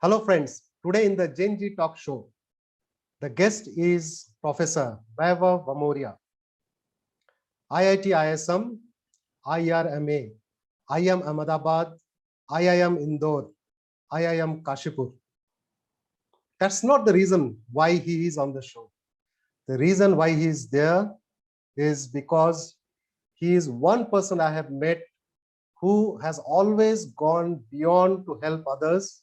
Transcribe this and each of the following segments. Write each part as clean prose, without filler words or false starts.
Hello friends, today in the Geng talk show, the guest is Professor Vaibhav Bhamoriya, IIT ISM, IRMA, IIM-Ahmedabad, IIM Indore, IIM Kashipur. That's not the reason why he is on the show. The reason why he is there is because he is one person I have met who has always gone beyond to help others,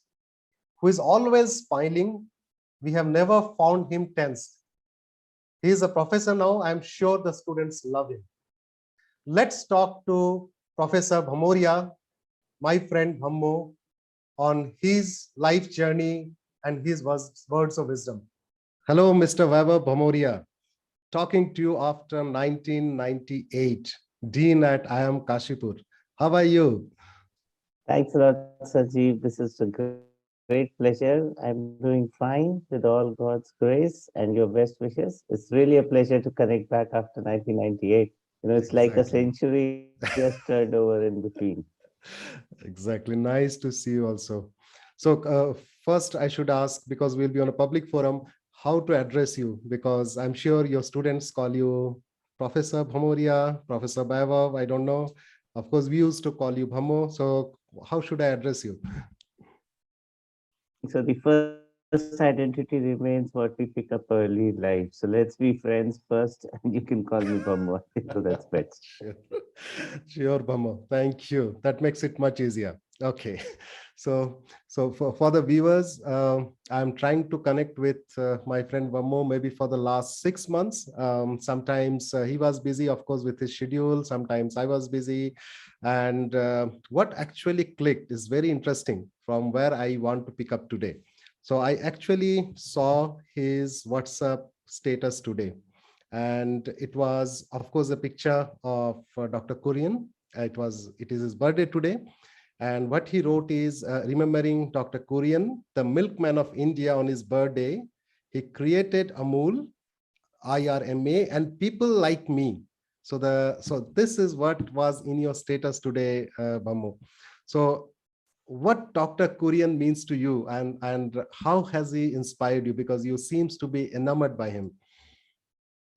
who is always smiling. We have never found him tense. He is a professor now. I'm sure the students love him. Let's talk to Professor Bhamoriya, my friend Bhammo, on his life journey and his words of wisdom. Hello, Mr. Vaibhav Bhamoriya. Talking to you after 1998, Dean at IIM Kashipur. How are you? Thanks a lot, Sajeev. This is a great pleasure. I'm doing fine with all God's grace and your best wishes. It's really a pleasure to connect back after 1998. It's like a Exactly. century just turned over in between. Exactly. Nice to see you also. So first I should ask, because we'll be on a public forum, how to address you, because I'm sure your students call you Professor Bhamoriya, Professor Vaibhav, I don't know. Of course, we used to call you Bhammo. So how should I address you? So the first identity remains what we pick up early in life. So let's be friends first, and you can call me Bambo. So that's best. Sure, sure, Bhammo. Thank you. That makes it much easier. Okay. So for the viewers, I'm trying to connect with my friend Bhammo maybe for the last 6 months. Sometimes he was busy, of course, with his schedule. Sometimes I was busy. And what actually clicked is very interesting from where I want to pick up today. So I actually saw his WhatsApp status today. And it was, of course, a picture of Dr. Kurian. It is his birthday today. And what he wrote is, remembering Dr. Kurian, the milkman of India, on his birthday, he created Amul, IRMA, and people like me. So this is what was in your status today, Bammo. So what Dr. Kurian means to you, and how has he inspired you? Because you seems to be enamored by him.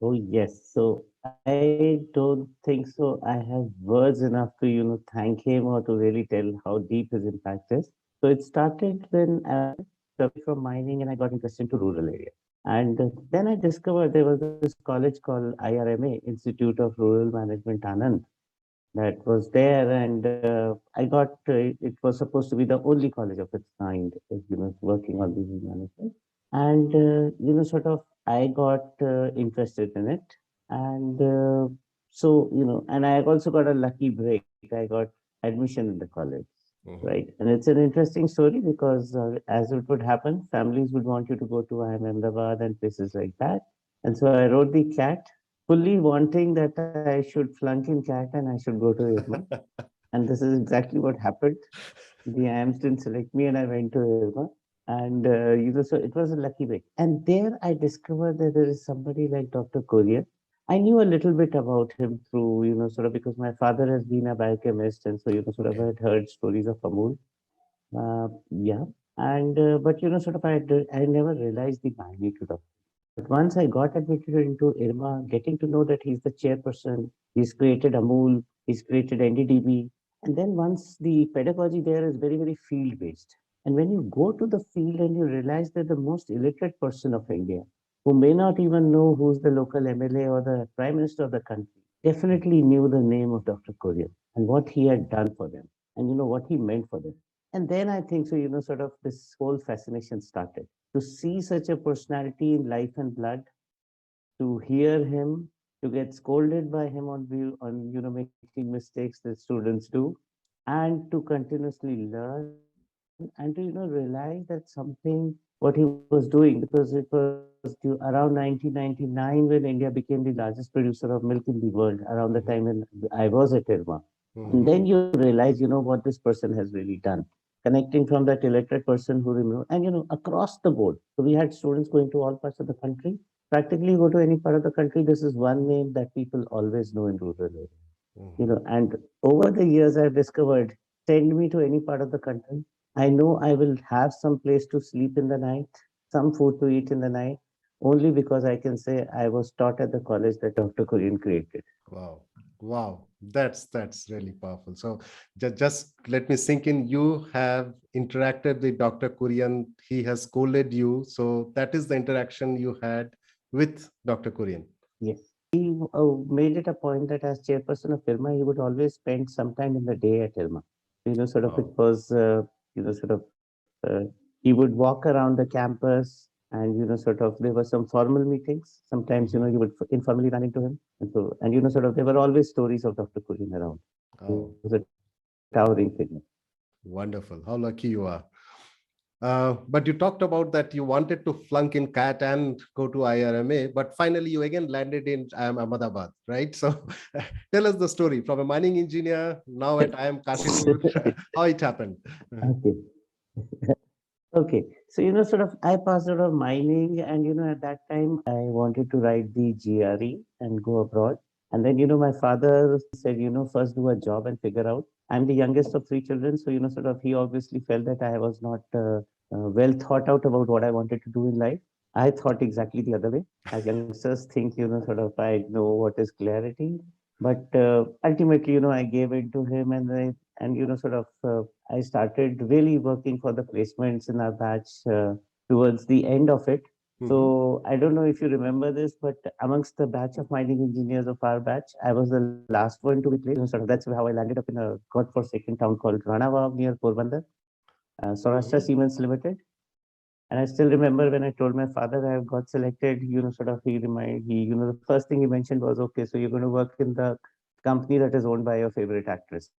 Oh, yes. So I don't think so. I have words enough to, thank him or to really tell how deep his impact is. So it started when I from mining and I got interested into rural area. And then I discovered there was this college called IRMA, Institute of Rural Management Anand, that was there. And I got, it was supposed to be the only college of its kind, working on disease management. And, sort of, I got interested in it. And and I also got a lucky break. I got admission in the college. Right. And it's an interesting story because as it would happen, families would want you to go to Ahmedabad and places like that. And so I wrote the CAT, fully wanting that I should flunk in CAT and I should go to IRMA. And this is exactly what happened. The IIMs didn't select me and I went to IRMA. And, so it was a lucky break. And there I discovered that there is somebody like Dr. Korea. I knew a little bit about him through, sort of because my father has been a biochemist. And so, sort of I had heard stories of Amul. Yeah. And, but, sort of I never realized the magnitude of it. But once I got admitted into IRMA, getting to know that he's the chairperson, he's created Amul, he's created NDDB. And then once the pedagogy there is very, very field based. And when you go to the field and you realize that the most illiterate person of India, who may not even know who's the local MLA or the prime minister of the country, definitely knew the name of Dr. Korea and what he had done for them and what he meant for them. And then I think so, sort of this whole fascination started to see such a personality in life and blood, to hear him, to get scolded by him on view on making mistakes that students do, and to continuously learn and to realize that something what he was doing, because it was around 1999 when India became the largest producer of milk in the world, around the time when I was at IRMA. And then you realize, what this person has really done, connecting from that illiterate person who removed, and across the board. So we had students going to all parts of the country. Practically go to any part of the country, this is one name that people always know in rural area. And over the years I've discovered, send me to any part of the country. I know I will have some place to sleep in the night, some food to eat in the night, only because I can say I was taught at the college that Dr. Kurian created. Wow. Wow. That's really powerful. So just let me sink in. You have interacted with Dr. Kurian. He has scolded you. So that is the interaction you had with Dr. Kurian. Yes. He made it a point that as chairperson of IRMA, he would always spend some time in the day at IRMA. Sort of it Wow. was, sort of, he would walk around the campus and, sort of, there were some formal meetings. Sometimes, you Mhm. would informally run into him. And so, and, sort of, there were always stories of Dr. Kurian around. He was Oh, a towering figure. wonderful. How lucky you are. But you talked about that you wanted to flunk in CAT and go to IRMA, but finally you again landed in IIM-Ahmedabad, right? So tell us the story from a mining engineer now at IIM Kashipur, how it happened. Okay. Okay. So, sort of, I passed out of mining, and, at that time, I wanted to write the GRE and go abroad. And then, my father said, first do a job and figure out. I'm the youngest of three children. So, sort of, he obviously felt that I was not well thought out about what I wanted to do in life. I thought exactly the other way. As youngsters think, sort of, I know what is clarity. But ultimately, I gave it to him, and sort of, I started really working for the placements in our batch towards the end of it. Mhm. So I don't know if you remember this, but amongst the batch of mining engineers of our batch, I was the last one to be placed. Sort of that's how I landed up in a godforsaken town called Ranavav near Porbandar, Saurashtra Mhm. Siemens Limited. And I still remember when I told my father I have got selected, sort of the first thing he mentioned was, okay, so you're going to work in the company that is owned by your favorite actress.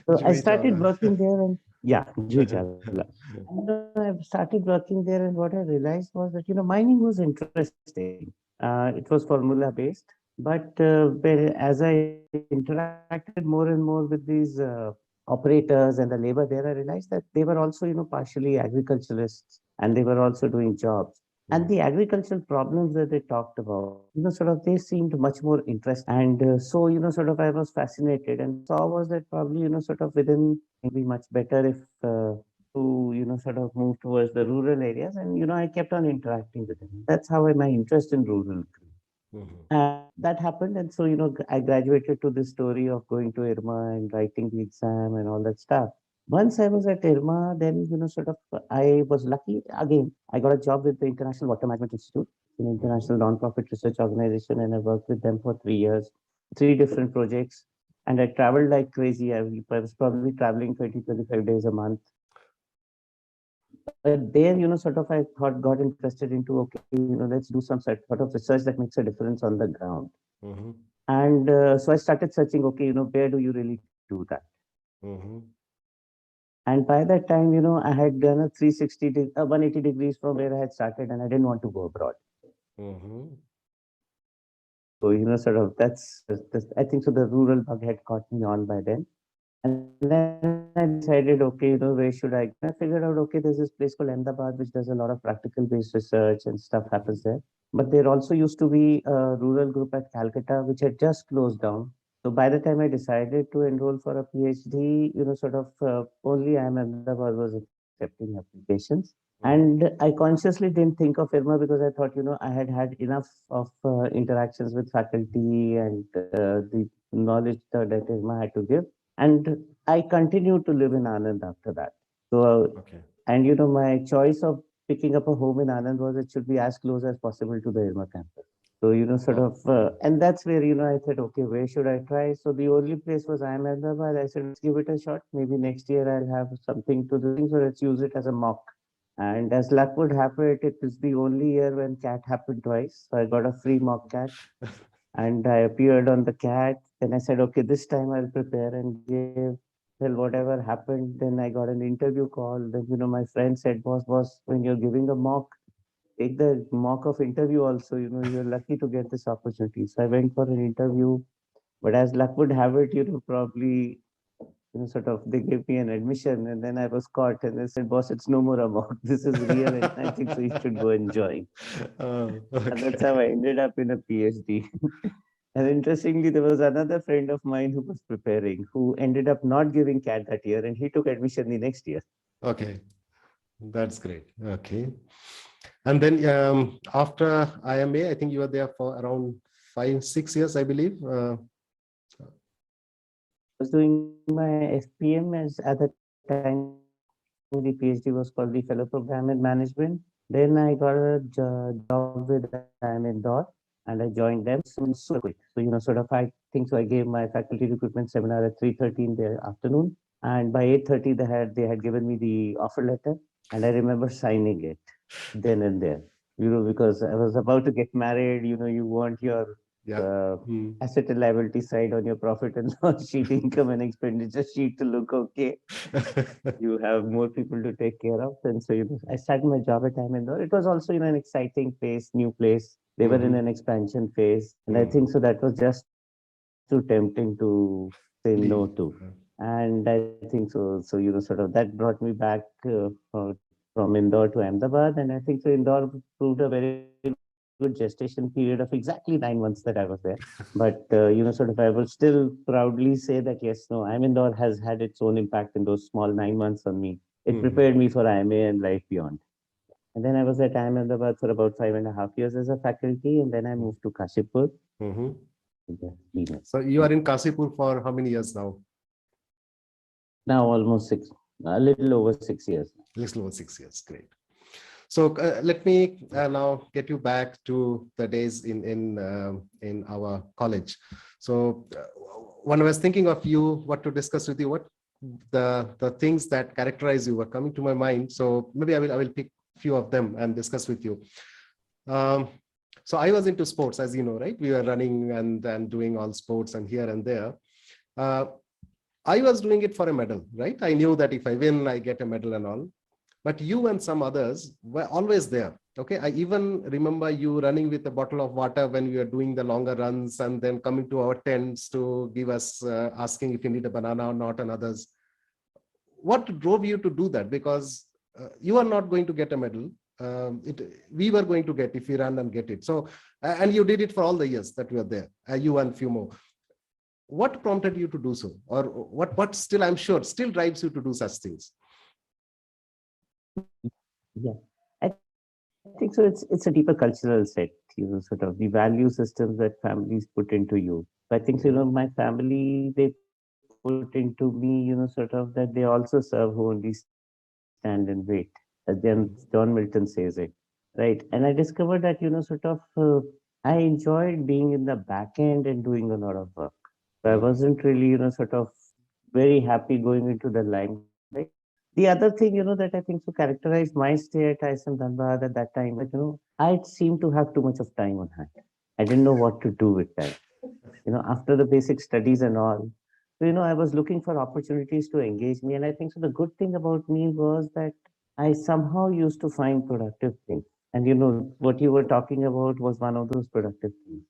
So I Juhi started Chawla. working there, and yeah, Juhi Chawla. And I started working there, and what I realized was that mining was interesting. It was formula based, but as I interacted more and more with these operators and the labor there, I realized that they were also partially agriculturalists, and they were also doing jobs. And the Mhm. agricultural problems that they talked about, sort of they seemed much more interesting. And so, sort of I was fascinated. And what I saw was that probably, sort of within be much better if to, sort of move towards the rural areas. And, I kept on interacting with them. That's how my interest in rural grew. Mhm. And that happened. And so, I graduated to this story of going to IRMA and writing the exam and all that stuff. Once I was at IRMA, then, sort of, I was lucky again. I got a job with the International Water Management Institute, an Mhm. international non-profit research organization, and I worked with them for 3 years, three different projects. And I traveled like crazy. I was probably traveling 20, 25 days a month. But there, sort of, I got interested into, okay, let's do some sort of research that makes a difference on the ground. Mhm. And so I started searching, okay, where do you really do that? Mhm. And by that time, I had done a 180 degrees from where I had started, and I didn't want to go abroad. Mhm. So, sort of I think so the rural bug had caught me on by then. And then I decided, okay, where should I go? And I figured out, okay, there's this place called Ahmedabad, which does a lot of practical based research and stuff happens Mhm. there. But there also used to be a rural group at Calcutta, which had just closed down. So by the time I decided to enroll for a PhD, sort of only Ahmedabad was accepting applications. And Mhm. I consciously didn't think of IRMA because I thought, I had had enough of interactions with faculty and the knowledge that IRMA had to give. And I continued to live in Anand after that. So, Okay. and my choice of picking up a home in Anand was it should be as close as possible to the IRMA campus. So, sort Oh. of, and that's where, I said, okay, where should I try? So the only place was Ahmedabad. I said, let's give it a shot. Maybe next year I'll have something to do. So let's use it as a mock. And as luck would have it, it is the only year when CAT happened twice. So I got a free mock CAT and I appeared on the CAT. Then I said, okay, this time I'll prepare and give. Well, whatever happened, then I got an interview call. Then, my friend said, boss, when you're giving a mock, take the mock of interview also. You're lucky to get this opportunity. So I went for an interview. But as luck would have it, probably sort of they gave me an admission and then I was caught and they said, boss, it's no more a mock. This is real. And I think so you should go and join. Oh, And that's okay. how I ended up in a PhD. And interestingly, there was another friend of mine who was preparing, who ended up not giving CAT that year, and he took admission the next year. Okay, that's great. Okay. And then after IMA, I think you were there for around 5, 6 years, I believe. I was doing my FPM as at the time the PhD was called the Fellow Program in Management. Then I got a job with IIM Indore and I joined them. Super quick. So, sort of, I think so. I gave my faculty recruitment seminar at 3:30 in the afternoon. And by 8:30, they had given me the offer letter. And I remember signing it then and there, because I was about to get married. You want your Yeah. Hmm. asset and liability side on your profit and loss sheet, income and expenditure sheet to look okay. You have more people to take care of. And so, I started my job at time Indore. It was also, an exciting place, new place. They were in Mhm. an expansion phase. And I think Mhm. so that was just too tempting to say no to. Leave. And I think so, sort of that brought me back from Indore to Ahmedabad. And I think so Indore proved a very good gestation period of exactly 9 months that I was there. But, sort of, I will still proudly say that, yes, no, IIM Indore has had its own impact in those small 9 months on me. It prepared me Mhm. for IIMA and life beyond. And then I was at IIM Ahmedabad for about 5.5 years as a faculty. And then I moved to Kashipur. Mhm. Been So you are in Kasipur for how many years now? now almost a little over 6 years. Little over 6 years. Great. So let me now get you back to the days in our college. So when I was thinking of you, what to discuss with you, what the things that characterize you were coming to my mind. So maybe I will pick few of them and discuss with you. Um, so I was into sports, as you know, right? We were running and doing all sports and here and there. Uh, I was doing it for a medal, right? I knew that if I win, I get a medal and all. But you and some others were always there. Okay. I even remember you running with a bottle of water when we were doing the longer runs and then coming to our tents to give us, asking if you need a banana or not and others. What drove you to do that? Because you are not going to get a medal. We were going to get if we ran and get it. So, and you did it for all the years that we were there, you and few more. What prompted you to do so? Or what still, I'm sure, still drives you to do such things? Yeah, I think so. It's a deeper cultural set, sort of the value systems that families put into you. I think so, Mhm. my family, they put into me, sort of that they also serve who only stand and wait. As John Milton says it, right? And I discovered that, I enjoyed being in the back end and doing a lot of work. So I wasn't Mhm. really, very happy going into the limelight. The other thing, that I think so characterized my stay at ISM Dhanbad at that time was that, I seemed to have too much of time on hand. I didn't know what to do with time. After the basic studies and all. So, I was looking for opportunities to engage me. And I think so the good thing about me was that I somehow used to find productive things. And, what you were talking about was one of those productive things.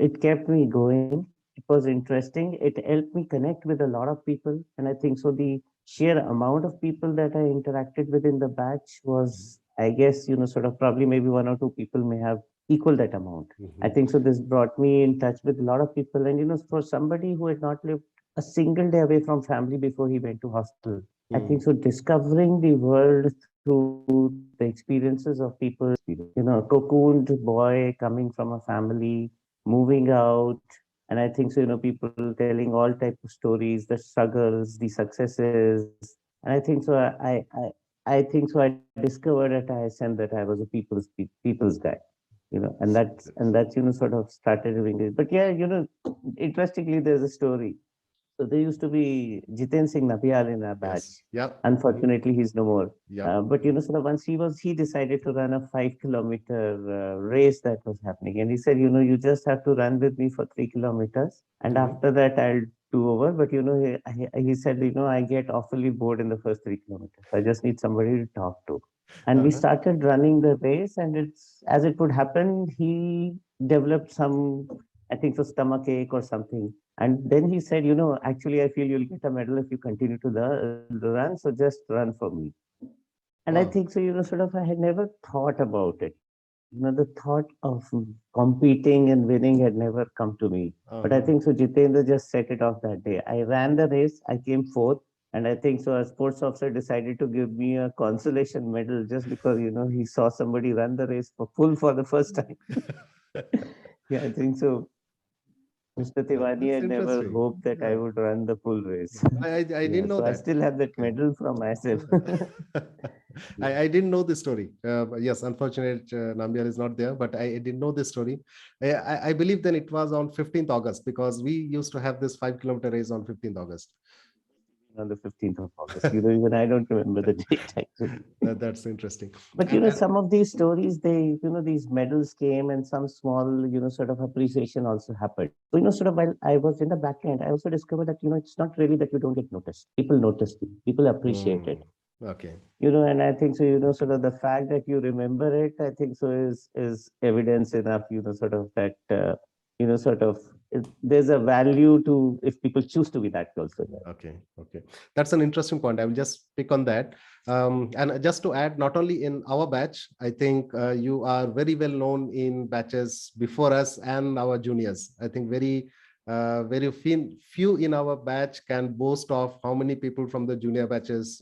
It kept me going. It was interesting. It helped me connect with a lot of people. And I think so the sheer amount of people that I interacted with in the batch was, I guess, sort of probably maybe one or two people may have equal that amount. I Mhm. think so. This brought me in touch with a lot of people, and for somebody who had not lived a single day away from family before he went to hostel, I think Mhm. so. Discovering the world through the experiences of people, a cocooned boy coming from a family, moving out, and I think so. People telling all type of stories, the struggles, the successes, and I think so. I think so. I discovered at ISM that I was a people's guy, and that's sort of started doing it. But yeah, interestingly, there's a story. So there used to be Jiten Singh Nabial in our Yes. batch. Yeah. Mhm. Unfortunately, he's no more. Yeah. But sort of once he decided to run a 5 kilometer race that was happening, and he said, you just have to run with me for 3 kilometers, and Mhm. after that I'll do over. But he said, I get awfully bored in the first 3 kilometers. I just need somebody to talk to. And we Uh-huh. started running the race, and it's as it would happen, he developed some, I think, so stomach ache or something. And then he said, actually, I feel you'll get a medal if you continue to the run. So just run for me. And I Wow. think so, sort of, I had never thought about it. The thought of competing and winning had never come to me. But I Uh-huh. think so Jitendra just set it off that day. I ran the race, I came fourth, and I think so a sports officer decided to give me a consolation medal just because, he saw somebody run the race for full for the first time. Yeah, I think so. Mr. Tiwani That's had never interesting. hoped that I Yeah. would run the full race. I Yeah, didn't know so I that. still have that Okay. medal from myself. Yeah. I didn't know this story. But yes, unfortunate Nambiar is not there, but I didn't know this story. I believe then it was on 15th August because we used to have this 5 kilometer race on 15th August. On the 15th of August. Even I don't remember the date actually. That's interesting. But And some of these stories, these medals came and some small, sort of appreciation also happened. So, sort of while I was in the back end, I also discovered that, it's not really that you don't get noticed. People notice you, people appreciate it. okay. And I think so, sort of the fact that you remember it, I think so is evidence enough, sort of that, sort of there's a value to if people choose to be that also. Okay, okay. That's an interesting point. I will just pick on that. And just to add, not only in our batch, I think you are very well known in batches before us and our juniors. I think very few in our batch can boast of how many people from the junior batches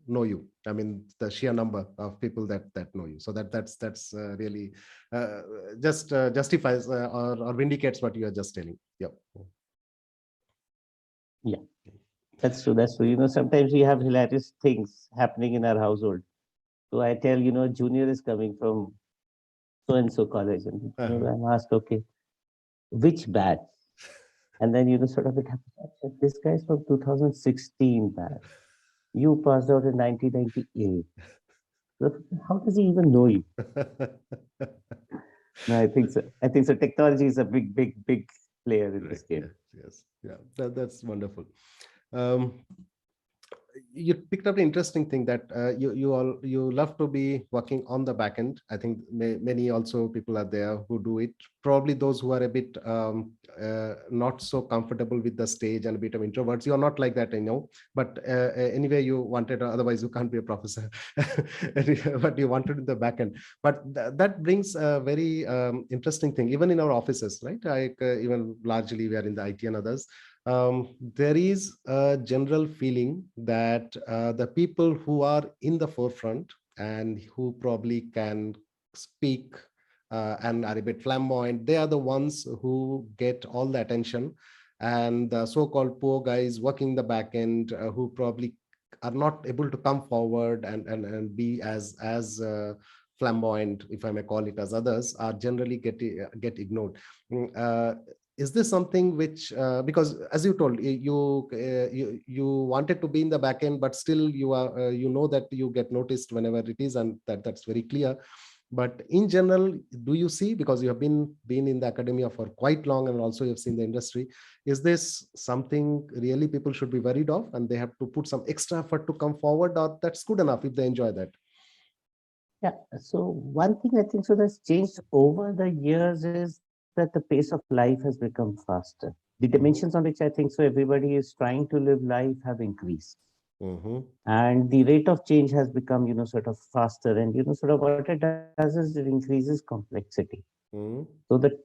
know you. I mean, the sheer number of people that know you. So that's really just justifies or vindicates what you are just telling. Yep. Yeah. That's true. That's true. Sometimes we have hilarious things happening in our household. So I tell, junior is coming from so and so college, and Uh-huh. I'm asked, okay, which batch? And then sort of it happens. "Achha, this guy's from 2016 batch. You passed out in 1998. So how does he even know you?" No, I think so. I think so. Technology is a big, big, big player in this Correct. game. Yes. Yes. Yeah. That's wonderful. Um, you picked up an interesting thing that you love to be working on the back end. I think many also people are there who do it. Probably those who are a bit not so comfortable with the stage and a bit of introverts. You're not like that, I know. But anyway, you wanted. Otherwise, you can't be a professor. But you wanted in the back end. But that brings a very interesting thing, even in our offices, right? Like even largely we are in the IT and others. There is a general feeling that the people who are in the forefront and who probably can speak and are a bit flamboyant, they are the ones who get all the attention. And the so-called poor guys working the back end who probably are not able to come forward and be as flamboyant, if I may call it, as others, are generally get ignored. Is this something which because as you told you wanted to be in the back end, but still you are that you get noticed whenever it is, and that's very clear. But in general, do you see, because you have been in the academia for quite long and also you've seen the industry, is this something really people should be worried of and they have to put some extra effort to come forward, or that's good enough if they enjoy that? Yeah. So one thing I think so that's changed over the years is that the pace of life has become faster. The dimensions Mm-hmm. on which I think so everybody is trying to live life have increased. Mm-hmm. And the rate of change has become, sort of faster. And, sort of what it does is it increases complexity. Mm-hmm. So the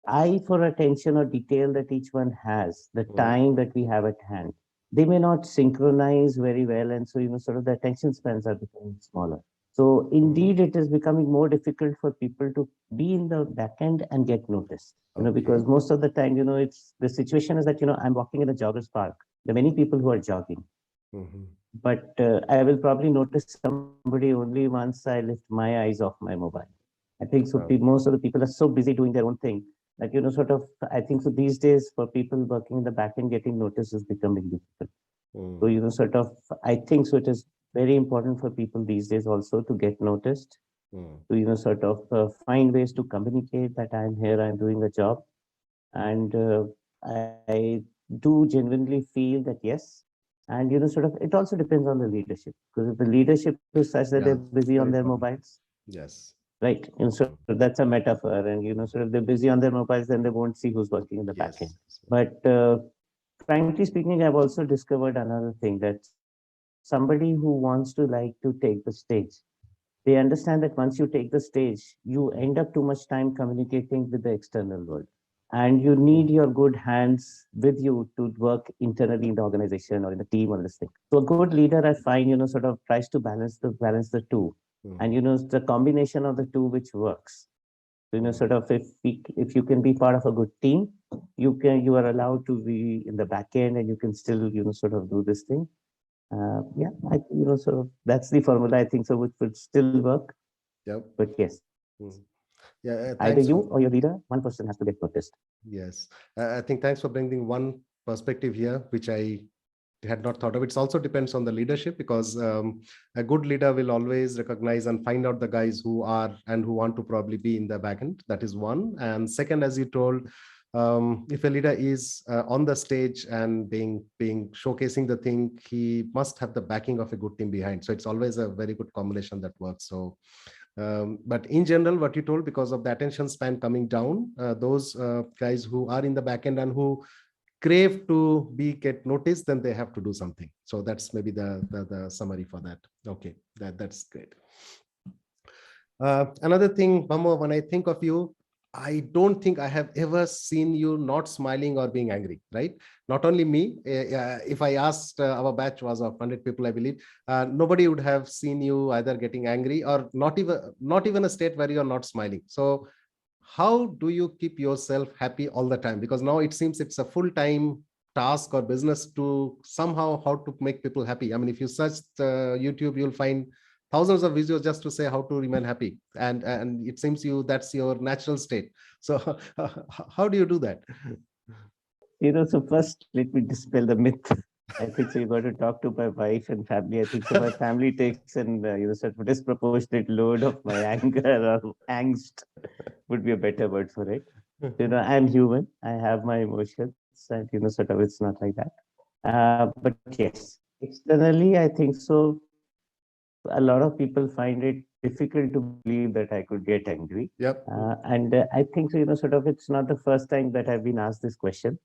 eye for attention or detail that each one has, the time that we have at hand, they may not synchronize very well, and so sort of the attention spans are becoming smaller. So Mm-hmm. indeed, it is becoming more difficult for people to be in the back end and get noticed. Okay. Because most of the time, it's the situation is that I'm walking in a jogger's park. There are many people who are jogging, Mm-hmm. but I will probably notice somebody only once I lift my eyes off my mobile. I think so. Most of the people are so busy doing their own thing that sort of. I think so. These days, for people working in the back end, getting noticed is becoming difficult. So Mm-hmm. sort of. I think so. It is very important for people these days also to get noticed. To sort of find ways to communicate that I'm here, I'm doing a job, and I do genuinely feel that yes. And sort of it also depends on the leadership, because if the leadership is such that they're Yeah, busy on their very important. mobiles, Yes. right? And so Mhm. that's a metaphor, and sort of they're busy on their mobiles, then they won't see who's working in the back end. Yes. But frankly speaking, I've also discovered another thing that somebody who wants to like to take the stage. They understand that once you take the stage, you end up too much time communicating with the external world. And you need your good hands with you to work internally in the organization or in the team or this thing. So a good leader, I find, sort of tries to balance the two. And the combination of the two which works. So, sort of if you can be part of a good team, you are allowed to be in the back end and you can still, sort of do this thing. Yeah, sort of that's the formula I think so, which would still work. Yep. But yes, Mm. Yeah, either thanks you for. or your leader, one person has to get noticed. Yes, I think thanks for bringing one perspective here, which I had not thought of. It also depends on the leadership, because a good leader will always recognize and find out the guys who are and who want to probably be in the backend. That is one. And second, as you told, if a leader is on the stage and being showcasing the thing, he must have the backing of a good team behind. So it's always a very good combination that works. So but in general, what you told, because of the attention span coming down, those guys who are in the backend and who crave to be get noticed, then they have to do something. So that's maybe the summary for that. Okay, that's great. Another thing, Bhammo, when I think of you, I don't think I have ever seen you not smiling or being angry, right? Not only me. If I asked, our batch was of 100 people, I believe, nobody would have seen you either getting angry or not even a state where you're not smiling. So how do you keep yourself happy all the time? Because now it seems it's a full-time task or business to somehow how to make people happy. I mean, if you search YouTube, you'll find thousands of videos just to say how to remain happy, and it seems you that's your natural state. So how do you do that? So first, let me dispel the myth. I think so. You got to talk to my wife and family. I think so. My family takes an sort of disproportionate load of my anger or angst would be a better word for it. I'm human. I have my emotions, and sort of it's not like that. But yes, externally, I think so. A lot of people find it difficult to believe that I could get angry. Yep. And I think so, sort of it's not the first time that I've been asked this question.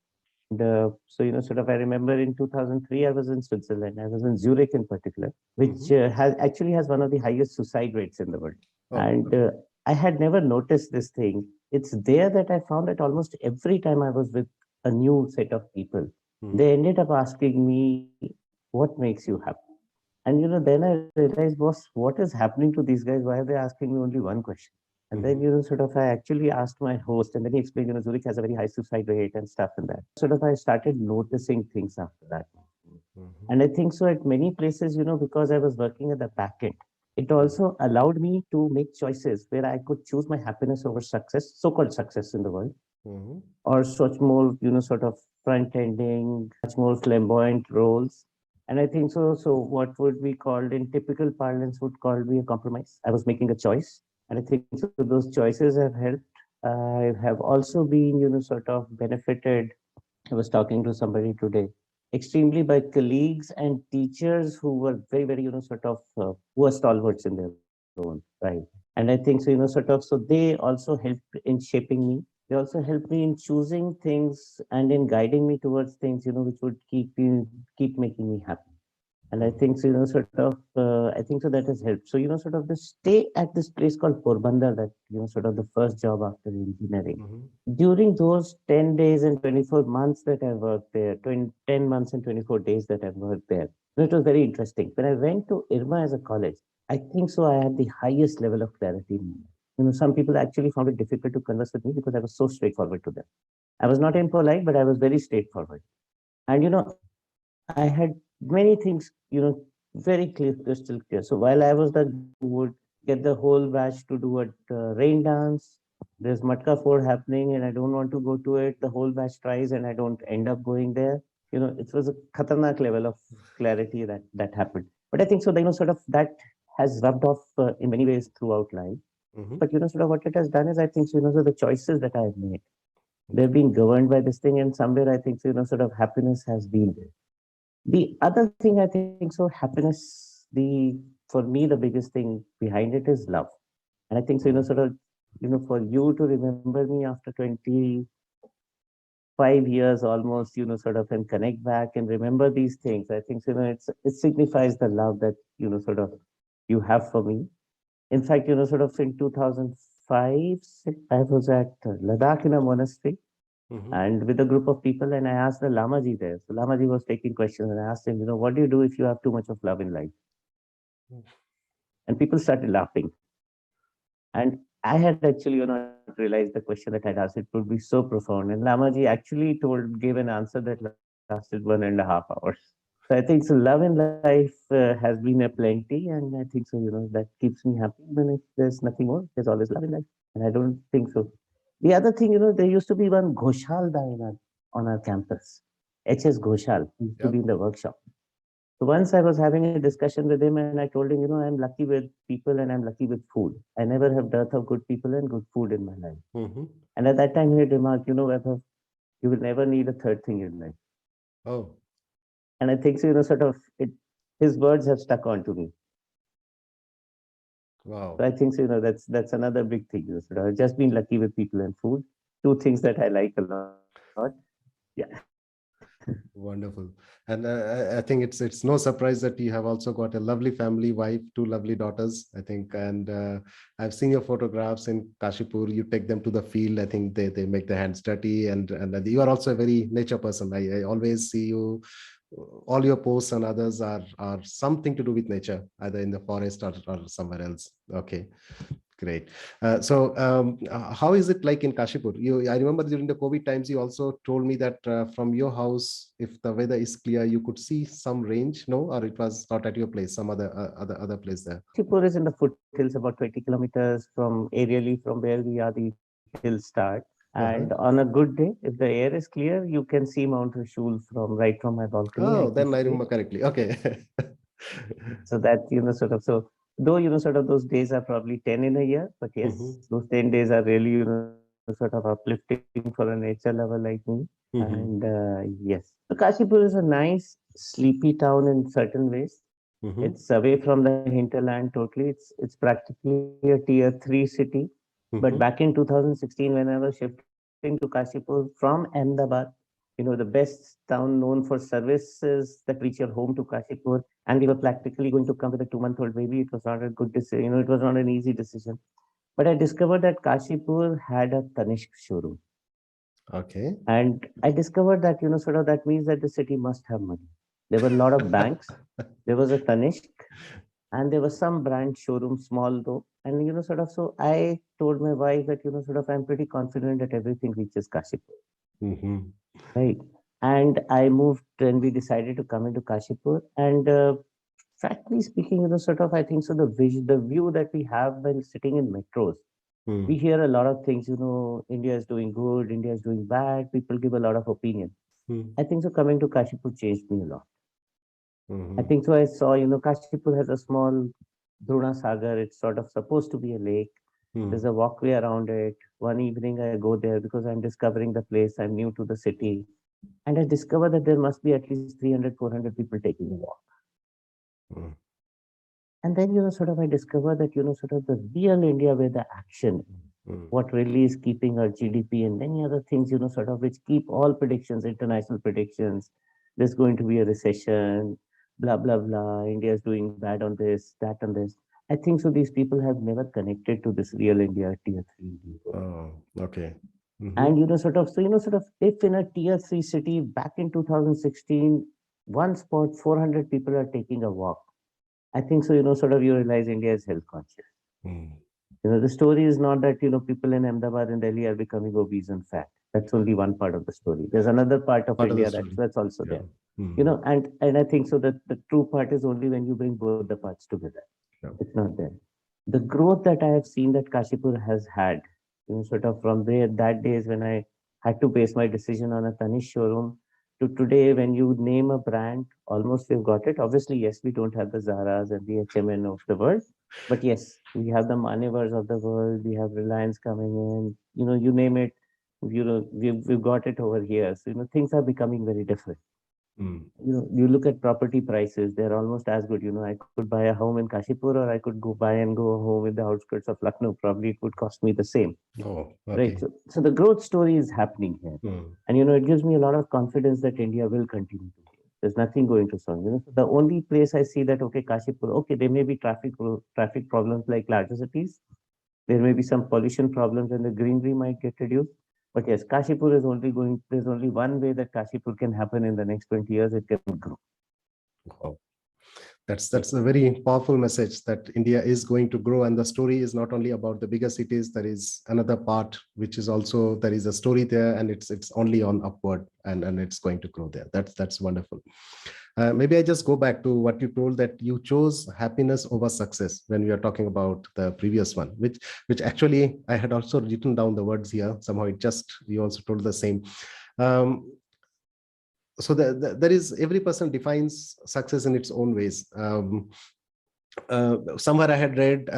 And so, sort of I remember in 2003, I was in Switzerland. I was in Zurich in particular, which has actually has one of the highest suicide rates in the world. Oh, And okay. I had never noticed this thing. It's there that I found that almost every time I was with a new set of people, they ended up asking me, "What makes you happy?" And then I realized, what is happening to these guys? Why are they asking me only one question? And then, sort of, I actually asked my host, and then he explained, Zurich has a very high suicide rate and stuff and that. Sort of, I started noticing things after that. And I think so at many places, because I was working at the back end, it also allowed me to make choices where I could choose my happiness over success, so-called success in the world, or such more, sort of front-ending, much more flamboyant roles. And I think so. So what would be called in typical parlance would call be a compromise. I was making a choice, and I think so. Those choices have helped. I have also been, sort of benefited. I was talking to somebody today, extremely by colleagues and teachers who were very, very, sort of who are stalwarts in their own right. And I think so, sort of. So they also helped in shaping me. They also helped me in choosing things and in guiding me towards things, which would keep making me happy. And I think so, sort of, I think so that has helped. So, sort of the stay at this place called Porbandar, that, sort of the first job after engineering. During those 10 days and 24 months that I worked there, 10 months and 24 days that I worked there, it was very interesting. When I went to IRMA as a college, I think so I had the highest level of clarity in my life. Some people actually found it difficult to converse with me because I was so straightforward to them. I was not impolite, but I was very straightforward. And I had many things, very clear, crystal clear. So while I was the guy who would get the whole batch to do a rain dance, there's Matka Ford happening and I don't want to go to it. The whole batch tries and I don't end up going there. It was a khatarnak level of clarity that happened. But I think so, sort of that has rubbed off in many ways throughout life. But sort of what it has done is, I think so, so the choices that I have made, they're being governed by this thing, and somewhere I think so, sort of happiness has been there. The other thing I think so, happiness, the for me, the biggest thing behind it is love. And I think so, sort of, for you to remember me after 20, 5 years almost, sort of, and connect back and remember these things. I think, it signifies the love that, sort of you have for me. In fact, sort of in 2005, I was at Ladakh in a monastery Hmm. and with a group of people, and I asked the Lamaji there. So Lamaji was taking questions, and I asked him, what do you do if you have too much of love in life? And people started laughing. And I had actually, not realized the question that I'd asked. It would be so profound. And Lamaji actually gave an answer that lasted 1.5 hours. So I think so. Love in life has been a plenty, and I think so. That keeps me happy. Even if there's nothing more, there's always love in life, and I don't think so. The other thing, there used to be one Ghoshal da on our campus. H.S. Ghoshal he used to be Yep. in the workshop. So once I was having a discussion with him, and I told him, I'm lucky with people and I'm lucky with food. I never have dearth of good people and good food in my life. Hmm. And at that time, he had remarked, Vaibhav, you will never need a third thing in life. Oh, And I think, so, sort of, his words have stuck on to me. So wow. I think, so, that's another big thing. Sort of, I've just been lucky with people and food, two things that I like a lot. Yeah. Wonderful. And I think it's no surprise that you have also got a lovely family, wife, two lovely daughters, I think. And I've seen your photographs in Kashipur. You take them to the field. I think they make their hands dirty. And you are also a very nature person. I always see you, all your posts and others are something to do with nature, either in the forest or somewhere else. Okay. Great. How is it like in Kashipur? I remember during the COVID times, you also told me that from your house, if the weather is clear, you could see some range, no? Or it was not at your place, some other place there. Kashipur is in the foothills, about 20 kilometers from aerially from where we are, the hills start. And Uh-huh. on a good day, if the air is clear, you can see Mount Rishul right from my balcony. I Oh, can then I see it. remember correctly. Okay. So that, sort of, so though, sort of those days are probably 10 in a year, but Hmm. yes, those 10 days are really, sort of uplifting for a nature lover like me. And Hmm. yes, so Kashipur is a nice, sleepy town in certain ways. It's Hmm. away from the hinterland totally. It's practically a tier 3 city. But back Hmm. in 2016, when I was shifting to Kashipur from Ahmedabad, the best town known for services that reach your home to Kashipur, and we were practically going to come with a 2-month-old baby. It was not a good decision. It was not an easy decision. But I discovered that Kashipur had a Tanishq showroom. Okay. And I discovered that, sort of that means that the city must have money. There were a lot of banks. There was a Tanishq, and there was some brand showroom, small though. And, sort of, so I told my wife that, sort of, I'm pretty confident that everything reaches Kashipur, Hmm. right? And I moved and we decided to come into Kashipur. And frankly speaking, sort of, I think so. The view that we have when sitting in metros, we Hmm. hear a lot of things, India is doing good, India is doing bad. People give a lot of opinion. I think so. Coming to Kashipur changed me a lot. I Hmm. think so. I saw, Kashipur has a small Drona Sagar. It's sort of supposed to be a lake. There's Hmm. a walkway around it. One evening I go there because I'm discovering the place. I'm new to the city. And I discover that there must be at least 300, 400 people taking a walk. Hmm. And then, sort of I discover that, sort of the real India where the action, Hmm. what really is keeping our GDP and many other things, sort of which keep all predictions, international predictions. There's going to be a recession, blah, blah, blah. India is doing bad on this, that on this. I think so. These people have never connected to this real India, tier 3. Oh, okay. Hmm. And, sort of, if in a tier 3 city back in 2016, one spot, 400 people are taking a walk. I think so, sort of you realize India is health conscious. Hmm. The story is not that, people in Ahmedabad and Delhi are becoming obese and fat. That's only one part of the story. There's another part of Part of the India story. that's also Yeah. there. Hmm. And I think so that the true part is only when you bring both the parts together. Yeah. It's not there. The growth that I have seen that Kashipur has had, sort of from there, that days when I had to base my decision on a Tanish showroom to today, when you name a brand, almost we've got it. Obviously, yes, we don't have the Zaras and the HMN of the world, but yes, we have the Manevers of the world. We have Reliance coming in. You name it. We've got it over here. So things are becoming very different. You look at property prices, they're almost as good. I could buy a home in Kashipur, or I could go buy and go home in the outskirts of Lucknow. Probably it would cost me the same. Oh, Right. okay. So the growth story is happening here. Mm. And, it gives me a lot of confidence that India will continue to grow. There's nothing going to solve. So the only place I see that, okay, Kashipur, okay, there may be traffic problems like larger cities. There may be some pollution problems and the greenery might get reduced. But yes, there's only one way that Kashipur can happen in the next 20 years. It can grow. Wow. That's a very powerful message that India is going to grow, and the story is not only about the bigger cities. There is another part which is also, there is a story there, and it's only on upward, and it's going to grow there. That's wonderful. Maybe I just go back to what you told, that you chose happiness over success when we are talking about the previous one, which actually I had also written down the words here. Somehow it just, you also told the same. Um, so there is, every person defines success in its own ways. Somewhere I had read,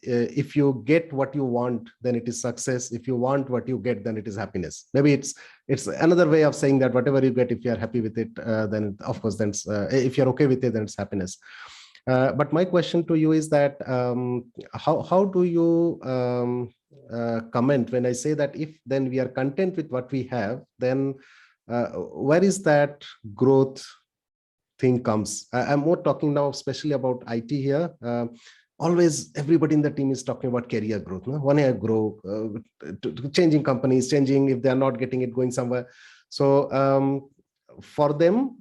if you get what you want, then it is success. If you want what you get, then it is happiness. Maybe it's another way of saying that whatever you get, if you are happy with it, then of course, then if you're okay with it, then it's happiness. But my question to you is that, how do you comment when I say that if then we are content with what we have, then where is that growth thing comes? I'm more talking now especially about IT here. Always everybody in the team is talking about career growth. No? One year grow, changing companies, changing, if they're not getting it, going somewhere. So for them,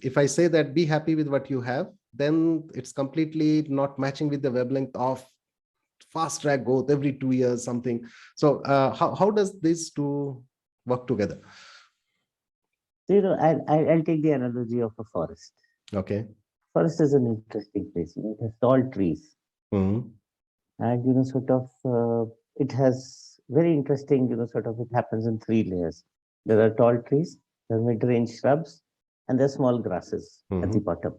if I say that be happy with what you have, then it's completely not matching with the wavelength of fast track growth every 2 years, something. So how does these two work together? I'll take the analogy of a forest. Okay. Forest is an interesting place. It has tall trees. Mm-hmm. And, it has very interesting, it happens in three layers. There are tall trees, there are mid-range shrubs, and there are small grasses at the Mm-hmm. bottom.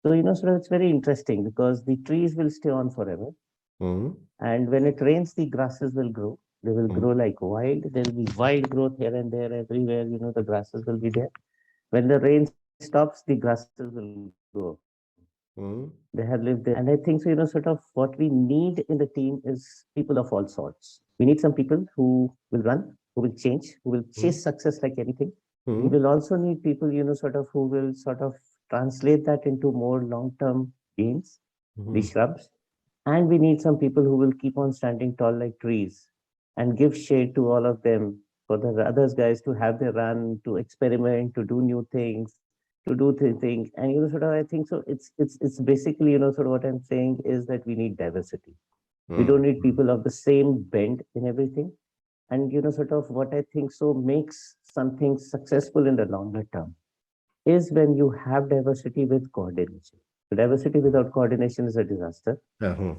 So, it's very interesting because the trees will stay on forever. Mm-hmm. And when it rains, the grasses will grow. They will Mm-hmm. grow like wild. There will be wild growth here and there, everywhere, the grasses will be there. When the rain stops, the grasses will go. They have lived there. And I think so, what we need in the team is people of all sorts. We need some people who will run, who will change, who will chase success like anything. We will Mm-hmm. also need people, who will translate that into more long-term gains, the Mm-hmm. shrubs. And we need some people who will keep on standing tall like trees and give shade to all of them, for the others guys to have their run, to experiment, to do new things, to do things. And I think so. It's basically, what I'm saying is that we need diversity. We don't need Mm-hmm. people of the same bend in everything. And what I think so makes something successful in the longer term is when you have diversity with coordination. So diversity without coordination is a disaster. Uh-huh.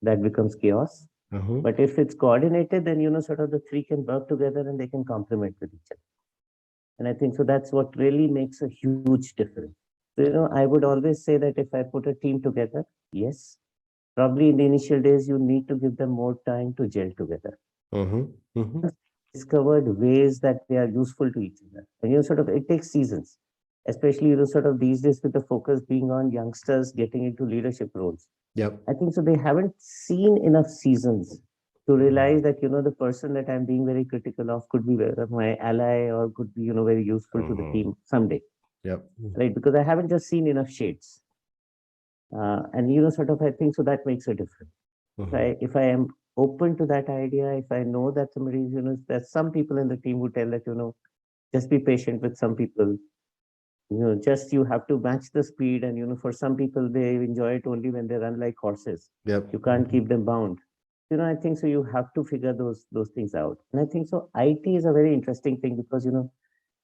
That becomes chaos. Uh-huh. But if it's coordinated, then the three can work together and they can complement with each other. And I think so that's what really makes a huge difference. So, I would always say that if I put a team together, yes, probably in the initial days, you need to give them more time to gel together. Uh-huh. Uh-huh. Once discovered ways that they are useful to each other. And it takes seasons, especially these days with the focus being on youngsters getting into leadership roles. Yep. I think so they haven't seen enough seasons to realize that the person that I'm being very critical of could be my ally, or could be very useful to the Uh-huh. team someday, Yep. right? Because I haven't just seen enough shades. And I think so that makes a difference. Uh-huh. If I am open to that idea, if I know that somebody there's some people in the team who tell that just be patient with some people. Just you have to match the speed, and for some people they enjoy it only when they run like horses. Yep. You can't keep them bound. I think so you have to figure those things out. And I think so IT is a very interesting thing because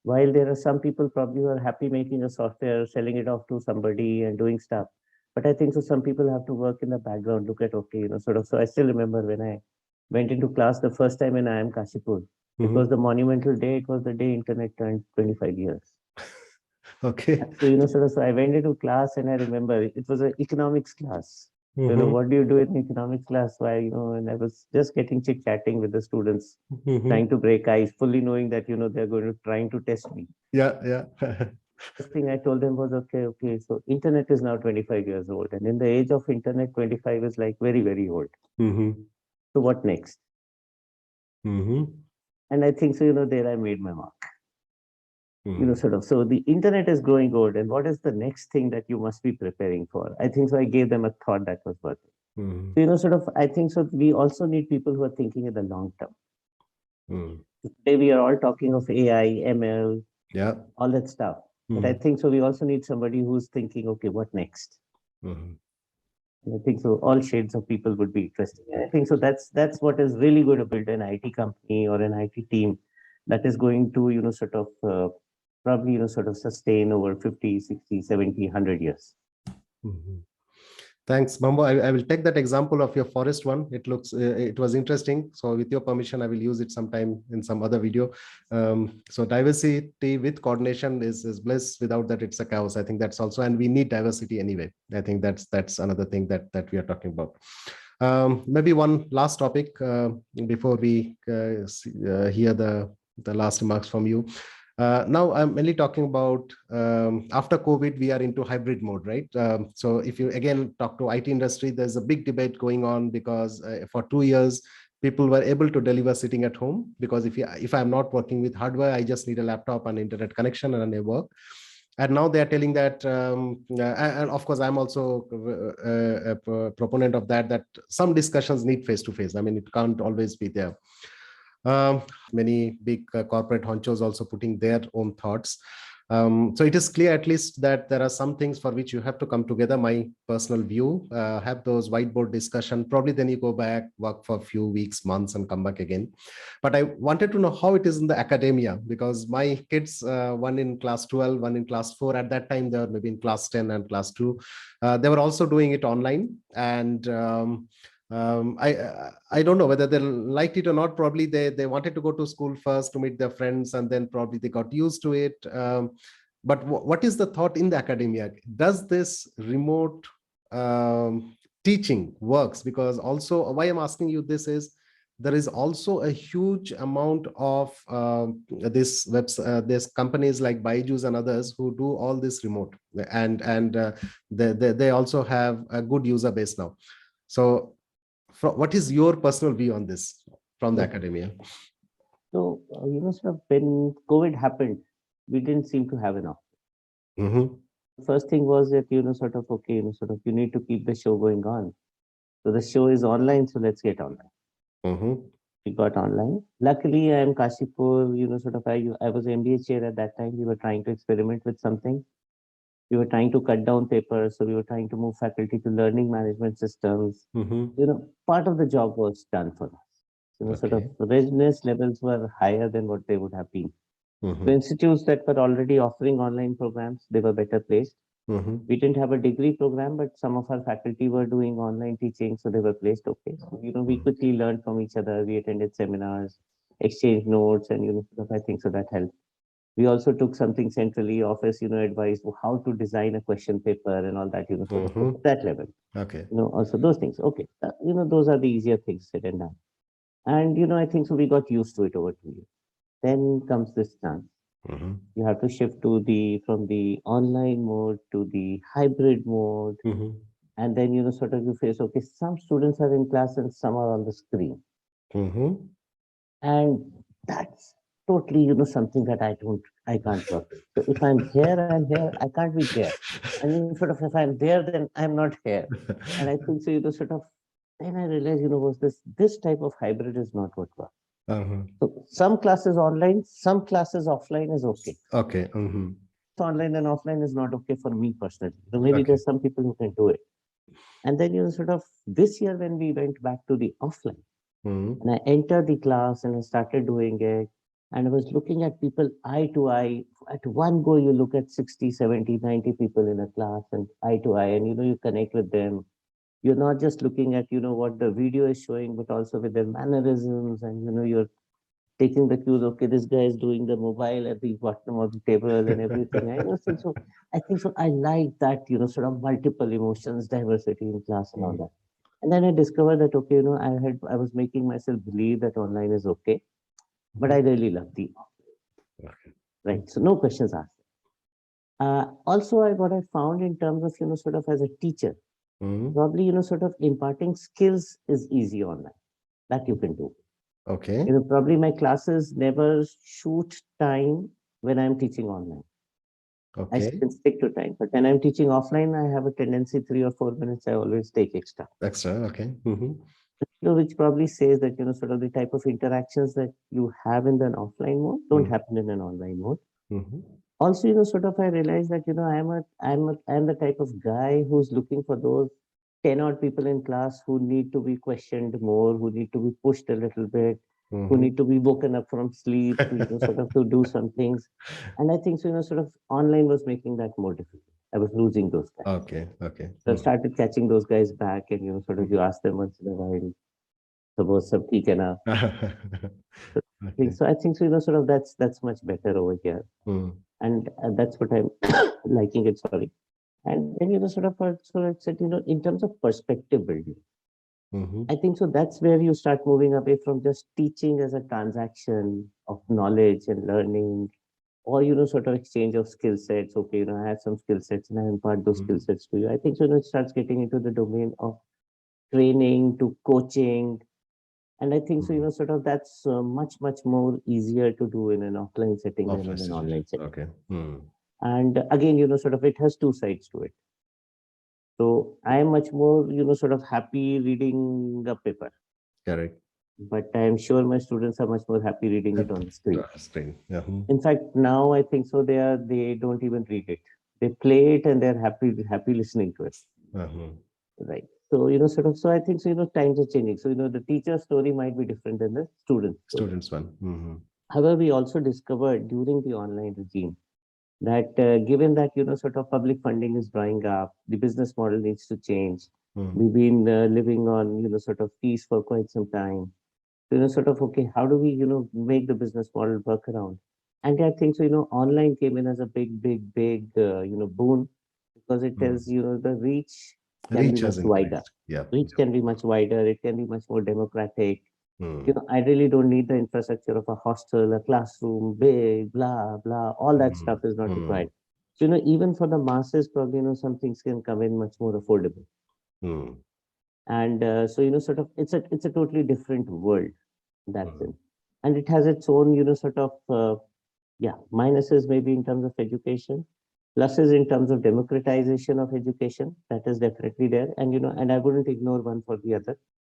while there are some people probably who are happy making a software, selling it off to somebody and doing stuff, but I think so some people have to work in the background, look at, okay, so I still remember when I went into class the first time in IIM Kashipur. It was Mm-hmm. the monumental day. It was the day internet turned 25 years. Okay. So, so I went into class and I remember it was an economics class. Mm-hmm. What do you do in economics class? Why, and I was just getting chit-chatting with the students, Mm-hmm. trying to break ice, fully knowing that, they're going to trying to test me. Yeah. Yeah. First thing I told them was, okay, so internet is now 25 years old. And in the age of internet, 25 is like very, very old. Mm-hmm. So what next? Mm-hmm. And I think so, there I made my mark. Mm-hmm. Sort of. So the internet is growing old. And what is the next thing that you must be preparing for? I think so. I gave them a thought that was worth it. Mm-hmm. So, sort of, I think so. We also need people who are thinking in the long term. Mm-hmm. Today we are all talking of AI, ML, Yeah. all that stuff. But I Mm-hmm. think so. We also need somebody who's thinking, okay, what next? Mm-hmm. And I think so. All shades of people would be interesting. And I think so. That's what is really going to build an IT company or an IT team that is going to, sort of probably, sort of sustain over 50, 60, 70, 100 years. Mm-hmm. Thanks, Bambo. I will take that example of your forest one. It was interesting. So with your permission, I will use it sometime in some other video. So diversity with coordination is bliss. Without that, it's a chaos. I think that's also, and we need diversity anyway. I think that's another thing that we are talking about. Maybe one last topic before we hear the last remarks from you. Now I'm mainly talking about after COVID, we are into hybrid mode, right? So if you again talk to IT industry, there's a big debate going on because for 2 years, people were able to deliver sitting at home because if I'm not working with hardware, I just need a laptop and internet connection and I work. And now they are telling that, and of course, I'm also a proponent of that some discussions need face to face. I mean, it can't always be there. Many big corporate honchos also putting their own thoughts. So it is clear at least that there are some things for which you have to come together. My personal view, have those whiteboard discussion, probably then you go back, work for a few weeks, months and come back again. But I wanted to know how it is in the academia, because my kids, one in class 12, one in class 4, at that time they were maybe in class 10 and class 2. They were also doing it online. And I don't know whether they liked it or not. Probably they wanted to go to school first to meet their friends, and then probably they got used to it. But what is the thought in the academia? Does this remote teaching works? Because also why I'm asking you this is there is also a huge amount of there's companies like Byju's and others who do all this remote, and they also have a good user base now. So what is your personal view on this from the Okay. academia? So, sort of when COVID happened, we didn't seem to have enough. Mm-hmm. First thing was that, sort of, okay, sort of, you need to keep the show going on. So the show is online, so let's get online. Mm-hmm. We got online. Luckily, I am Kashipur, sort of, I was MBA chair at that time. We were trying to experiment with something. We were trying to cut down papers. So we were trying to move faculty to learning management systems. Mm-hmm. Part of the job was done for us. Sort of Okay. readiness levels were higher than what they would have been. The Mm-hmm. institutes that were already offering online programs, they were better placed. Mm-hmm. We didn't have a degree program, but some of our faculty were doing online teaching, so they were placed okay. So, we quickly learned from each other. We attended seminars, exchanged notes, and sort of, I think so that helped. We also took something centrally, office, advised how to design a question paper and all that, sort of. So Mm-hmm. that level, Okay. also those things. Okay, those are the easier things said and done. And I think so we got used to it over 2 years. Then comes this chance. Mm-hmm. You have to shift to the from the online mode to the hybrid mode. Mm-hmm. And then, sort of you face, okay, some students are in class and some are on the screen. Mm-hmm. And that's totally, something that I can't work with. So if I'm here, I'm here, I can't be there. And sort of if I'm there, then I'm not here. And I think so, sort of, then I realized, was this type of hybrid is not what works. Uh-huh. So some classes online, some classes offline is okay. Okay. Mm-hmm. So online and offline is not okay for me personally. So maybe Okay. there's some people who can do it. And then, sort of this year when we went back to the offline, Mm-hmm. and I entered the class and I started doing it, and I was looking at people eye to eye. At one go, you look at 60, 70, 90 people in a class and eye to eye, and you connect with them. You're not just looking at, what the video is showing, but also with their mannerisms, and you're taking the cues. Okay, this guy is doing the mobile at the bottom of the table and everything. I know, so I think so. I like that, sort of multiple emotions, diversity in class and all that. And then I discovered that okay, I was making myself believe that online is okay, but I really love the Okay. right. So no questions asked. Also, what I found in terms of, sort of as a teacher, Hmm. probably, sort of imparting skills is easy online that you can do. Okay. Probably my classes never shoot time when I'm teaching online. I Okay. can stick to time, but when I'm teaching offline, I have a tendency 3 or 4 minutes. I always take extra. Extra. Okay. Hmm. Which probably says that sort of the type of interactions that you have in an offline mode don't happen in an online mode. Hmm. Also, sort of I realized that I'm the type of guy who's looking for those 10 odd people in class who need to be questioned more, who need to be pushed a little bit, who Hmm. need to be woken up from sleep to sort of to do some things. And I think so, sort of online was making that more difficult. I was losing those guys. Okay. Okay. So I started catching those guys back, and sort of you ask them once in a while, suppose sab theek hai na. Okay. So I think so, sort of that's much better over here. Mm. And that's what I'm liking it. Sorry. And then sort of so I said, in terms of perspective building, Hmm. I think so that's where you start moving away from just teaching as a transaction of knowledge and learning, or sort of exchange of skill sets. Okay, I have some skill sets and I impart those skill Hmm. sets to you. I think so, it starts getting into the domain of training to coaching. And I think so, Hmm. sort of that's much more easier to do in an offline setting than Offline in an situation. online setting. Okay. Hmm. And again, sort of it has two sides to it. So I am much more, sort of happy reading a paper, Correct. but I am sure my students are much more happy reading it on the screen. Screen. Yeah. Hmm. In fact, now I think so they don't even read it. They play it and they're happy listening to it. Uh-huh. Right. So, sort of, so I think so, times are changing. So, the teacher's story might be different than the student's story. Students one. Hmm. However, we also discovered during the online regime that given that sort of public funding is drying up, the business model needs to change. Hmm. We've been living on sort of fees for quite some time. So, sort of okay, how do we make the business model work around? And I think so. Online came in as a big boon, because it Hmm. tells the reach can be Reach has much wider. increased. Yeah. Reach Yeah. can be much wider. It can be much more democratic. Hmm. I really don't need the infrastructure of a hostel, a classroom, big, blah, blah. All that Hmm. stuff is not Hmm. required. So, even for the masses, probably, some things can come in much more affordable. Hmm. And so, sort of, it's a totally different world that's Hmm. in. And it has its own, sort of, yeah, minuses maybe in terms of education, pluses in terms of democratization of education. That is definitely there. And, and I wouldn't ignore one for the other.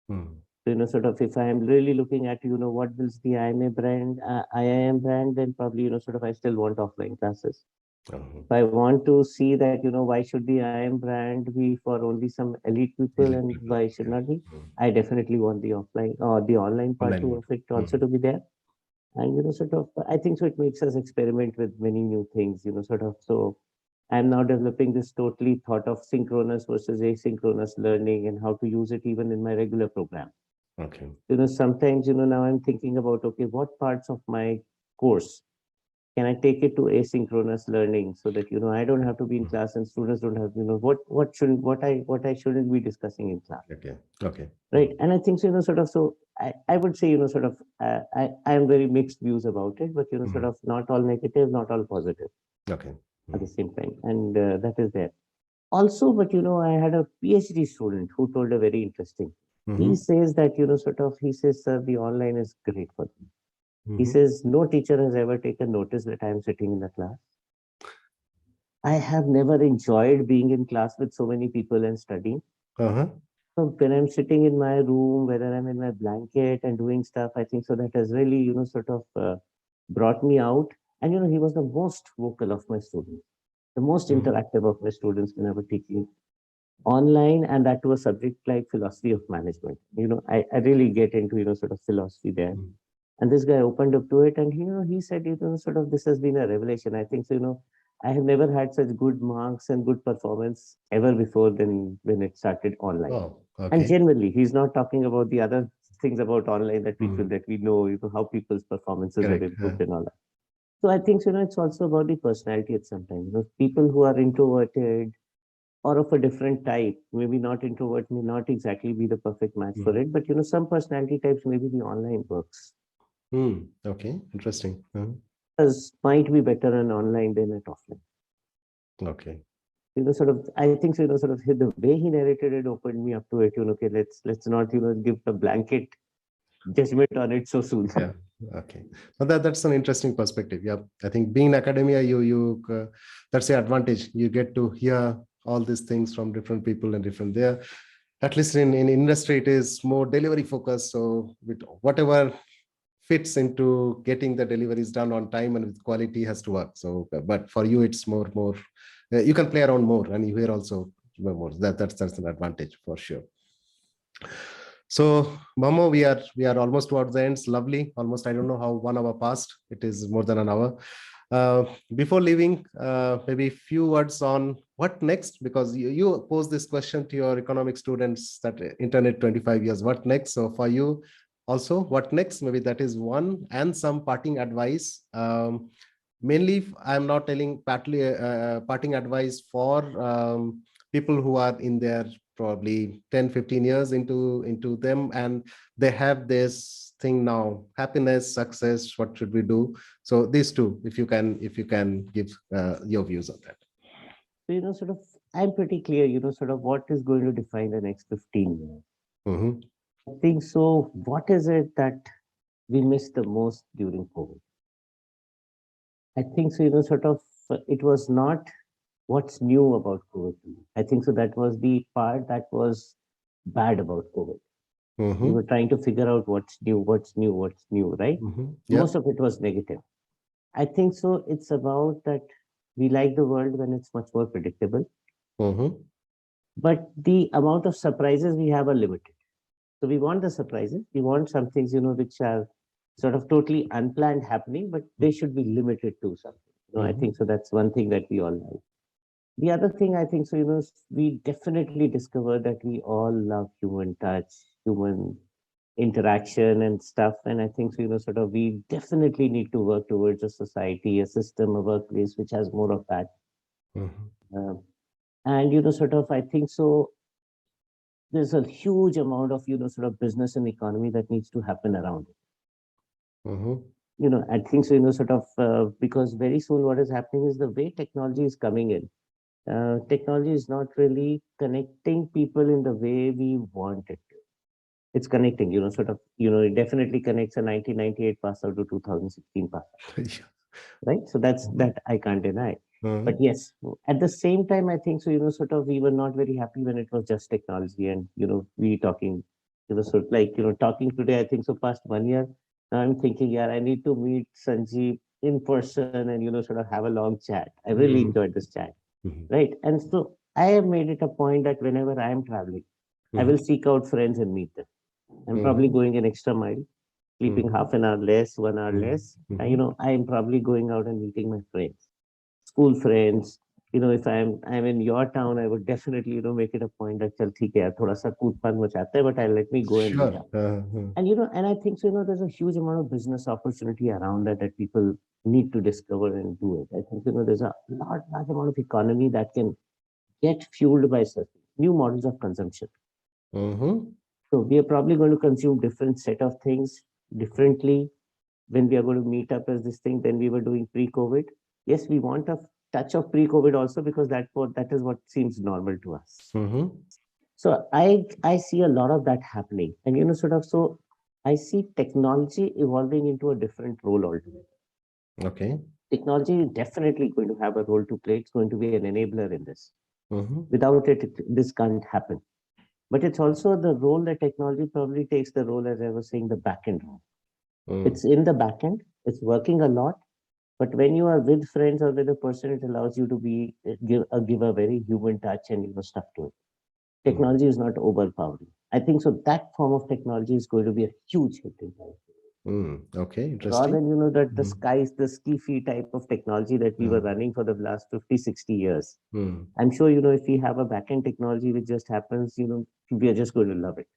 Hmm. So, sort of if I am really looking at, what builds the IMA brand, IIM brand, then probably, sort of I still want offline classes. Uh-huh. If I want to see that, why should the IIM brand be for only some elite people Elite and people. why should Yeah. not be? Hmm. I definitely want the offline or the online part Online to mode. of it also Hmm. to be there. And, sort of, I think so it makes us experiment with many new things, sort of. So I'm now developing this totally thought of synchronous versus asynchronous learning and how to use it even in my regular program. Okay. Sometimes, now I'm thinking about, okay, what parts of my course can I take it to asynchronous learning so that, I don't have to be in Hmm. class and students don't have, what I shouldn't be discussing in class. Okay. Okay. Hmm. Right. And I think so, sort of, so I would say, sort of, I am very mixed views about it, but, sort Hmm. of not all negative, not all positive Okay. at Hmm. the same time. And that is there. Also, but, I had a PhD student who told a very interesting. He Hmm. says that, he says, sir, the online is great for them. He Hmm. says, no teacher has ever taken notice that I am sitting in the class. I have never enjoyed being in class with so many people and studying. Uh-huh. So when I'm sitting in my room, whether I'm in my blanket and doing stuff, I think so that has really, sort of brought me out. And, he was the most vocal of my students, the most Hmm. interactive of my students when I was teaching online, and that to a subject like philosophy of management. I really get into, sort of philosophy there. Hmm. And this guy opened up to it and he said, sort of this has been a revelation. I think so, I have never had such good marks and good performance ever before than when it started online. Oh, And okay. generally, he's not talking about the other things about online that we Hmm. feel that we know, how people's performances have Correct. improved and all that. So I think it's also about the personality at some time. People who are introverted or of a different type, maybe not introvert, may not exactly be the perfect match Hmm. for it. But some personality types, maybe the online works Hmm. Okay. Interesting. might be better on online than at offline. Okay. Sort of, I think so, sort of the way he narrated it opened me up to it. Okay, let's not, give a blanket judgment on it so soon. Yeah. Okay. Well, that's an interesting perspective. Yeah. I think being in academia, that's the advantage. You get to hear all these things from different people and different there. At least in industry, it is more delivery focused. So with whatever fits into getting the deliveries done on time and with quality has to work. So, but for you, it's more, you can play around more and you hear also more. That's an advantage for sure. So, Mamo, we are almost towards the ends. Lovely. Almost, I don't know how 1 hour passed. It is more than an hour. Before leaving, maybe a few words on what next, because you pose this question to your economic students that internet 25 years, what next? So for you also, what next? Maybe that is one, and some parting advice. Mainly, I'm not telling parting advice for people who are in their probably 10-15 years into them, and they have this thing now, happiness, success, what should we do? So these two, if you can give your views on that. So, sort of, I'm pretty clear, sort of what is going to define the next 15 years. Mm-hmm. I think so. What is it that we missed the most during COVID? I think so, sort of, it was not what's new about COVID. I think so. That was the part that was bad about COVID. We Mm-hmm. were trying to figure out what's new, what's new, what's new, right? Mm-hmm. Yeah. Most of it was negative. I think so. It's about that we like the world when it's much more predictable, Mm-hmm. but the amount of surprises we have are limited. So we want the surprises. We want some things, which are sort of totally unplanned happening, but they should be limited to something. I Mm-hmm. think so. That's one thing that we all like. The other thing I think so, we definitely discovered that we all love human touch, human interaction and stuff. And I think so, sort of we definitely need to work towards a society, a system, a workplace which has more of that. Mm-hmm. Um, and sort of I think so there's a huge amount of sort of business and economy that needs to happen around it. Mm-hmm. I think so sort of because very soon what is happening is the way technology is coming in. Technology is not really connecting people in the way we want it to. It's connecting, sort of, it definitely connects a 1998 pass out to 2016 pass out, Yeah. right? So that's Mm-hmm. that I can't deny. But Mm-hmm. yes, at the same time, I think so, sort of we were not very happy when it was just technology and, we talking, sort of like, talking today, I think so past 1 year, now I'm thinking, yeah, I need to meet Sanjeev in person and, sort of have a long chat. I really enjoyed this chat. Mm-hmm. Right. And so I have made it a point that whenever I am traveling, I Mm-hmm. will seek out friends and meet them. I'm probably Mm-hmm. going an extra mile, sleeping Mm-hmm. half an hour less, 1 hour less. Mm-hmm. I am probably going out and meeting my friends, school friends. If I'm in your town, I would definitely, make it a point that chal theek hai, yaar, thoda sa koot pan machata hai, but I let me go and meet Sure. up. And and I think so, there's a huge amount of business opportunity around that people need to discover and do it. I think there's a large amount of economy that can get fueled by such new models of consumption. Mm-hmm. So we are probably going to consume different set of things differently when we are going to meet up as this thing than we were doing pre-COVID. Yes, we want a touch of pre-COVID also because that is what seems normal to us. Mm-hmm. So I see a lot of that happening, and sort of so I see technology evolving into a different role altogether. Okay. Technology is definitely going to have a role to play. It's going to be an enabler in this. Mm-hmm. Without it, this can't happen. But it's also the role that technology probably takes the role, as I was saying, the back end role. Mm-hmm. It's in the back end, it's working a lot. But when you are with friends or with a person, it allows you to give a very human touch and stuff to it. Technology is not overpowering. I think so. That form of technology is going to be a huge hit in life. Okay. Rather Interesting. than that the Mm-hmm. skies, the ski type of technology that we were running for the last 50, 60 years. Mm-hmm. I'm sure, if we have a back-end technology which just happens, we are just going to love it.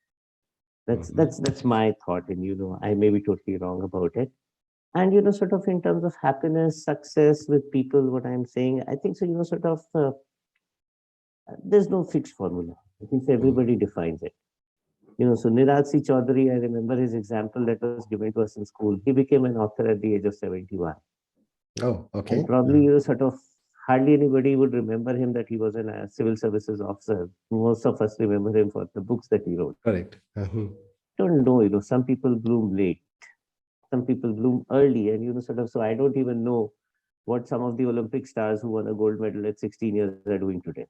That's my thought, and I may be totally wrong about it. And sort of in terms of happiness, success with people, what I'm saying, I think so. Sort of there's no fixed formula. I think so Mm-hmm. everybody defines it. So Niraj C. Chaudhary, I remember his example that was given to us in school. He became an author at the age of 71, Oh, and okay. probably sort of hardly anybody would remember him that he was a civil services officer. Most of us remember him for the books that he wrote. Correct. Don't know, some people bloom late, some people bloom early, and sort of. So I don't even know what some of the Olympic stars who won a gold medal at 16 years are doing today.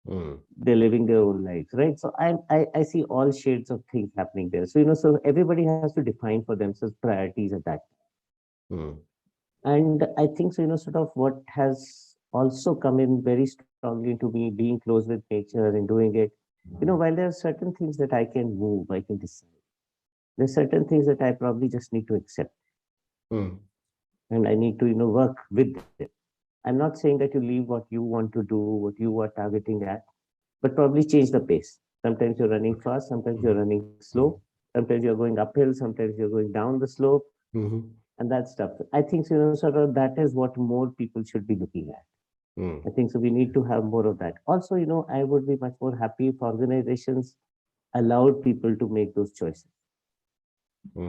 They're living their own lives, right? So I see all shades of things happening there. So so everybody has to define for themselves priorities at that. And I think so, sort of what has also come in very strongly into me being close with nature and doing it. While there are certain things that I can move, I can decide. There's certain things that I probably just need to accept. And I need to, work with it. I'm not saying that you leave what you want to do, what you are targeting at, but probably change the pace. Sometimes you're running fast, sometimes you're running slow, sometimes you're going uphill, sometimes you're going down the slope, and that stuff. I think sort of that is what more people should be looking at. I think so. We need to have more of that. Also, I would be much more happy if organizations allowed people to make those choices.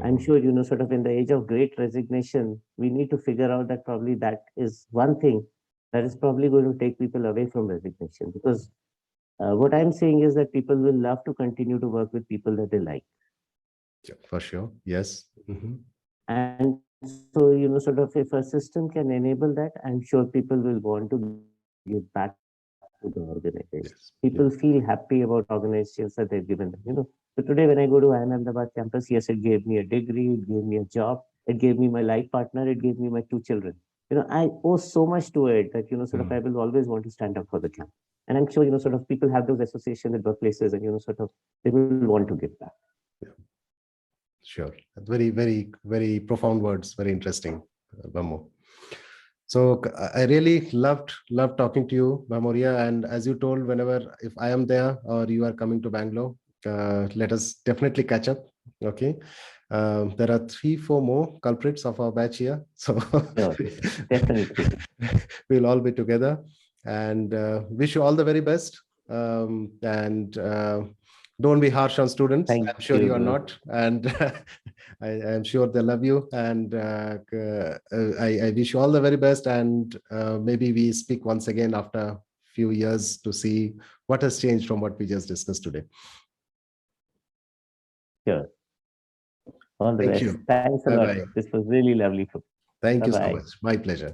I'm sure, sort of in the age of great resignation, we need to figure out that probably that is one thing that is probably going to take people away from resignation. Because what I'm saying is that people will love to continue to work with people that they like. Yeah, for sure. Yes. And so, sort of if a system can enable that, I'm sure people will want to give back to the organization. People feel happy about organizations that they've given them. So today when I go to IIM-Ahmedabad campus, yes, it gave me a degree, it gave me a job, it gave me my life partner, it gave me my 2 children. I owe so much to it that, sort of I will always want to stand up for the camp. And I'm sure, sort of people have those associations with workplaces and, sort of they will want to give back. Yeah. Sure. Very, very, very profound words. Very interesting, Bhammo. So I really loved talking to you, Bhamoriya. And as you told, whenever if I am there or you are coming to Bangalore, let us definitely catch up. Okay. There are 3-4 more culprits of our batch here, so Sure, definitely. we'll all be together. And wish you all the very best. And don't be harsh on students. Thank I'm sure you, you are bro. not, and I am sure they love you. And I wish you all the very best. And maybe we speak once again after a few years to see what has changed from what we just discussed today. Sure. All the Thank best. you. Thanks a Bye lot. bye. This was really lovely. Thank you so Bye-bye. much. My pleasure.